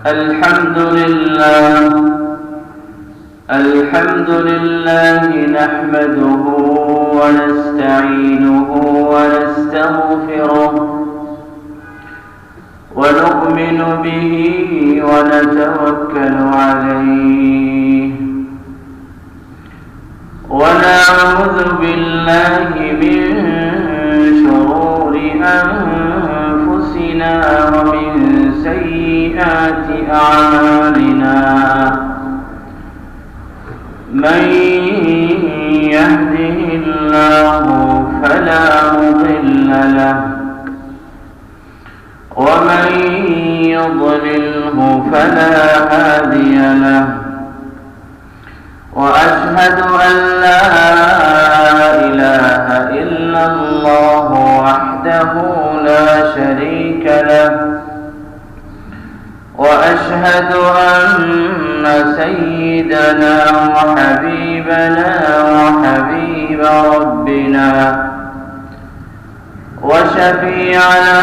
الحمد لله نحمده ونستعينه ونستغفره ونؤمن به ونتوكل عليه ونعوذ بالله من شرور أنفسنا ومن سيئات أعمالنا من يهده الله فلا مضل له ومن يضلله فلا هادي له وأشهد أن لا إله إلا الله وحده لا شريك له وأشهد أن سيدنا وحبيبنا وحبيب ربنا وشفيعنا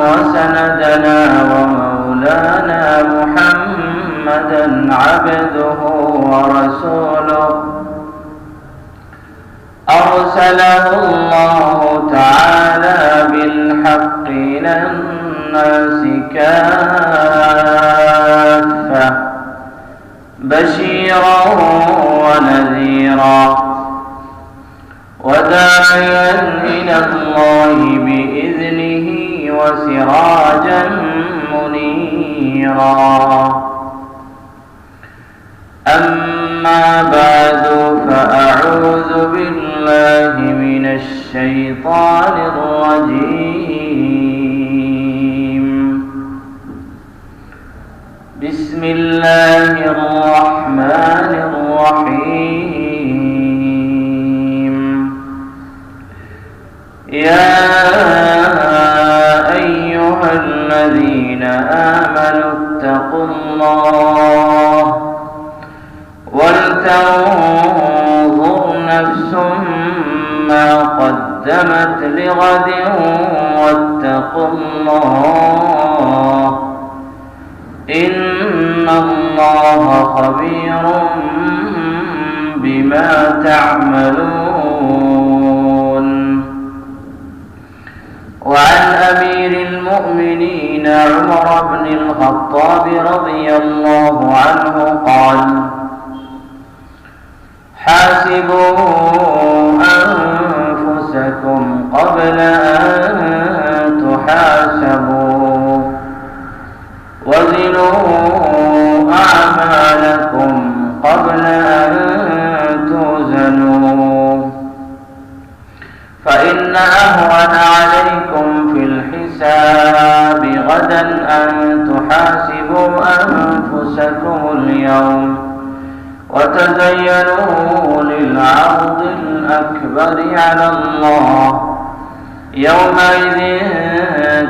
وسندنا ومولانا محمدا عبده ورسوله أرسله الله تعالى بالحق إلى الناس كافة بشيرا ونذيرا وداعيا إلى الله بإذنه وسراجا منيرا أما بعد فأعوذ بالله من الشيطان الرجيم بسم الله الرحمن الرحيم يا أيها الذين آمنوا اتقوا الله ولتنظر نفس ما قدمت لغد واتقوا الله إن الله خبير بما تعملون وعن أمير المؤمنين عمر بن الخطاب رضي الله عنه قال حاسبوا أنفسكم قبل أن تحاسبوا وزنوا أعمالكم قبل أن توزنوا فإن أهون عليكم في الحساب غدا أن تحاسبوا أنفسكم اليوم وتزينوا للعرض الأكبر على الله يومئذ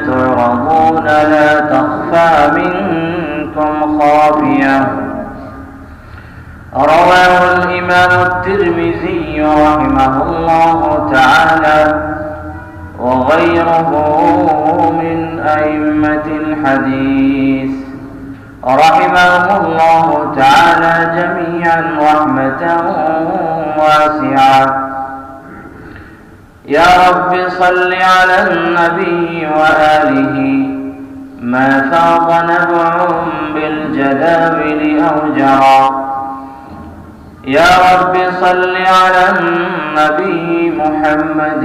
تعرضون لا تخفى منكم خافية رواه الإمام الترمذي رحمه الله تعالى وغيره من أئمة الحديث رحمهم الله تعالى جميعا رحمة واسعة يا رب صل على النبي وآله ما فاض نبع بالجداول أو جرى يا رب صل على النبي محمد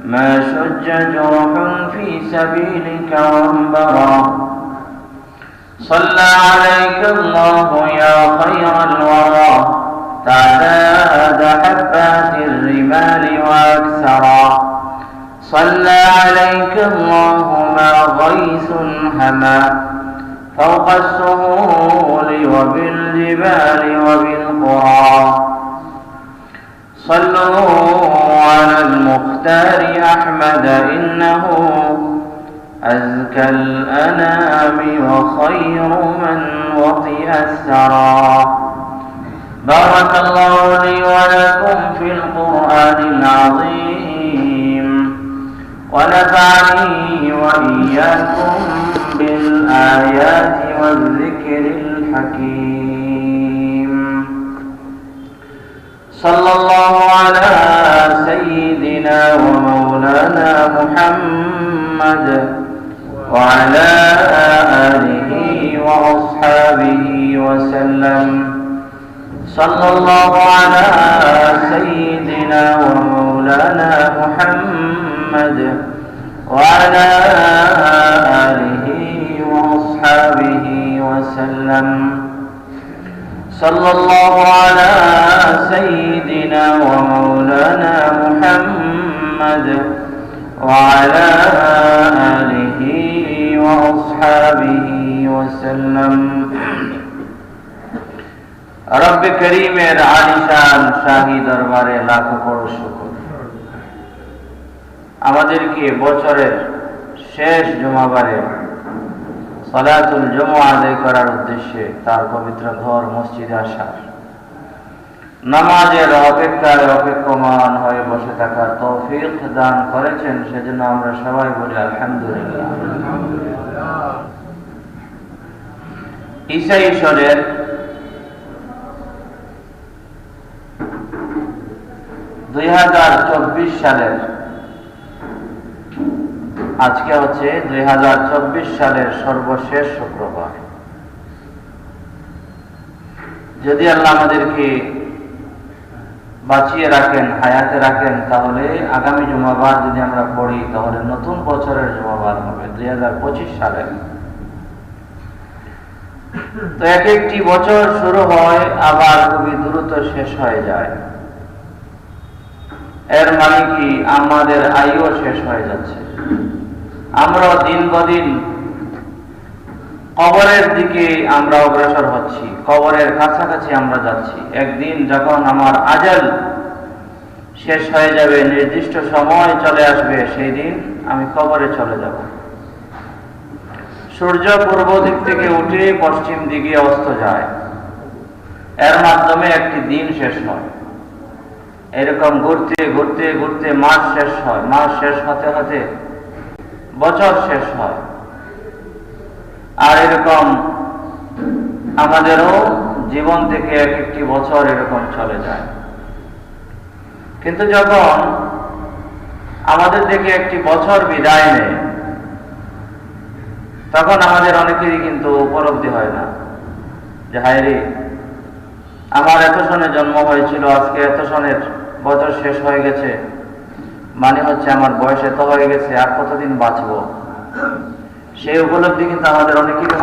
ما شج جرح في سبيلك وانبرى صلى عليك الله يا خير الورى تعداد حبات الرمال وأكثرا صلى عليك الله ما غيث هما فوق السهول وبالجبال وبالقرى صلوا على المختار أحمد إنه أزكى الأنام وخير من وطئ الثرى بارك الله لي ولكم في القرآن العظيم ونفعني وإياكم بالآيات والذكر الحكيم. صلى الله على سيدنا ومولانا محمد وعلى آله وأصحابه وسلم. صلى الله على سيدنا ومولانا محمد وعلى آله وأصحابه وسلم. صلى الله على سيدنا ومولانا محمد وعلى آله وأصحابه وسلم. রব্বে করিমের আলিশান শাহী দরবারে লাখো করো শুকর। আমাদেরকে বছরের শেষ জুমাবারে সালাতুল জুমআ আদায় করার উদ্দেশ্যে তার পবিত্র ঘর মসজিদে আসার, নামাজের অপেক্ষায় অপেক্ষমান হয়ে বসে থাকার তৌফিক দান করেছেন, সেজন্য আমরা সবাই বলি আলহামদুলিল্লাহ। ঈসাই সনের 2024 সালের আজকে হচ্ছে 2024 সালের সর্বশেষ শুক্রবার। যদি আল্লাহ আমাদেরকে বাঁচিয়ে রাখেন, হায়াতে রাখেন, তাহলে আগামী জুমাবার যদি আমরা পড়ি তাহলে নতুন বছরের জুমাবার হবে 2025 সালের। তো এক একটি বছর শুরু হয় আবার খুবই দ্রুত শেষ হয়ে যায়। এর মানে কি আমাদের আয়ুও শেষ হয়ে যাচ্ছে। আমরা দিন বদিন কবরের দিকে আমরা অগ্রসর হচ্ছি, কবরের কাছাকাছি আমরা যাচ্ছি। একদিন যখন আমার আজাল শেষ হয়ে যাবে, নির্দিষ্ট সময় চলে আসবে, সেই দিন আমি কবরে চলে যাব। সূর্য পূর্ব দিক থেকে উঠে পশ্চিম দিকে অস্ত যায়, এর মাধ্যমে একটি দিন শেষ হয়। এরকম ঘুরতে ঘুরতে ঘুরতে মাস শেষ হয়, মাস শেষ হতে হতে বছর শেষ হয়। আর এরকম আমাদেরও জীবন থেকে এক একটি বছর এরকম চলে যায়। কিন্তু যখন আমাদের থেকে একটি বছর বিদায় নেয়, তখন আমাদের অনেকেরই কিন্তু উপলব্ধি হয় না যে হায়রে, আমার এত সনে জন্ম হয়েছিল, আজকে এত সনের বছর শেষ হয়ে গেছে, মানে হচ্ছে আমার বয়স এত হয়ে গেছে, আর কতদিন বাঁচবো। সেই উপলব্ধি কিন্তু আমাদের অনেকেরই হয়।